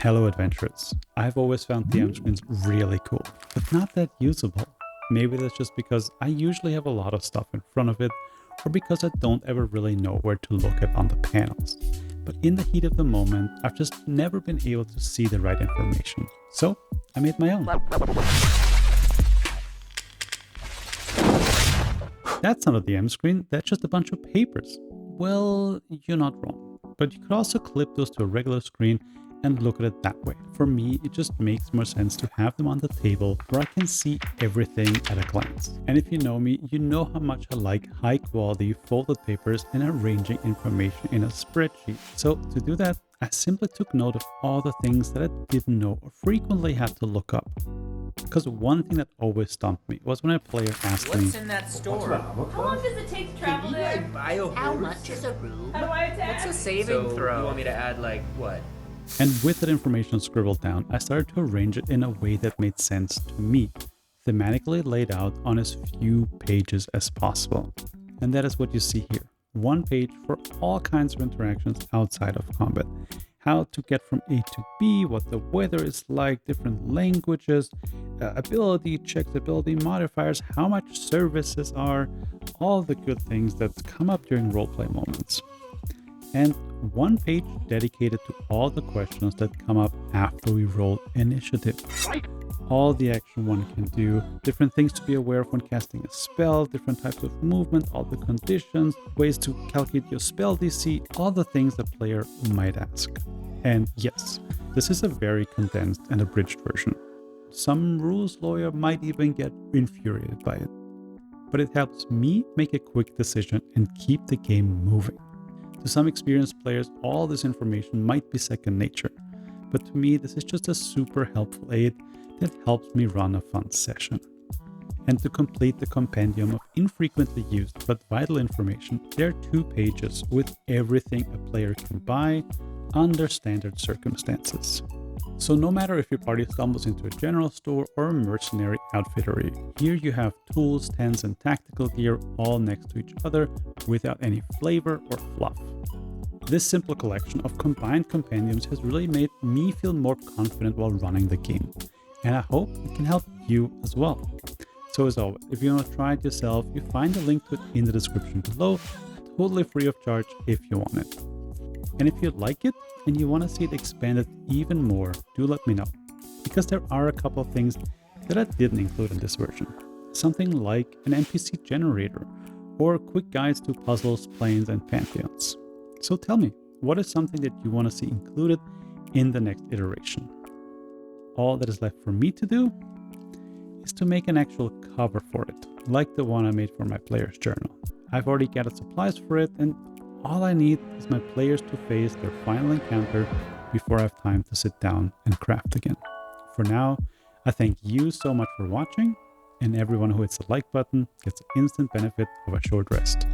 Hello adventurers. I've always found DM screens really cool, but not that usable. Maybe that's just because I usually have a lot of stuff in front of it, or because I don't ever really know where to look at on the panels. But in the heat of the moment, I've just never been able to see the right information. So I made my own. That's not a DM screen, that's just a bunch of papers. Well, you're not wrong. But you could also clip those to a regular screen and look at it that way. For me, it just makes more sense to have them on the table where I can see everything at a glance. And if you know me, you know how much I like high quality folded papers and arranging information in a spreadsheet. So to do that, I simply took note of all the things that I didn't know or frequently had to look up. Because one thing that always stumped me was when a player asked me, "What's in that store? How long does it take to travel there? How much is a room? How do I attack? What's a saving throw? You want me to add like what?" And with that information scribbled down, I started to arrange it in a way that made sense to me, thematically laid out on as few pages as possible. And that is what you see here. One page for all kinds of interactions outside of combat. How to get from A to B, what the weather is like, different languages, ability checks, ability modifiers, how much services are, all the good things that come up during roleplay moments. And one page dedicated to all the questions that come up after we roll initiative. All the action one can do, different things to be aware of when casting a spell, different types of movement, all the conditions, ways to calculate your spell DC, all the things the player might ask. And yes, this is a very condensed and abridged version. Some rules lawyer might even get infuriated by it. But it helps me make a quick decision and keep the game moving. To some experienced players, all this information might be second nature, but to me, this is just a super helpful aid that helps me run a fun session. And to complete the compendium of infrequently used but vital information, there are 2 pages with everything a player can buy under standard circumstances. So no matter if your party stumbles into a general store or a mercenary outfittery, here you have tools, tents, and tactical gear all next to each other without any flavor or fluff. This simple collection of combined compendiums has really made me feel more confident while running the game, and I hope it can help you as well. So as always, if you want to try it yourself, you find a link to it in the description below, totally free of charge if you want it. And if you like it and you want to see it expanded even more, do let me know, because there are a couple of things that I didn't include in this version. Something like an NPC generator or quick guides to puzzles, planes, and pantheons. So tell me, what is something that you want to see included in the next iteration? All that is left for me to do is to make an actual cover for it, like the one I made for my player's journal. I've already gathered supplies for it, and all I need is my players to face their final encounter before I have time to sit down and craft again. For now, I thank you so much for watching, and everyone who hits the like button gets an instant benefit of a short rest.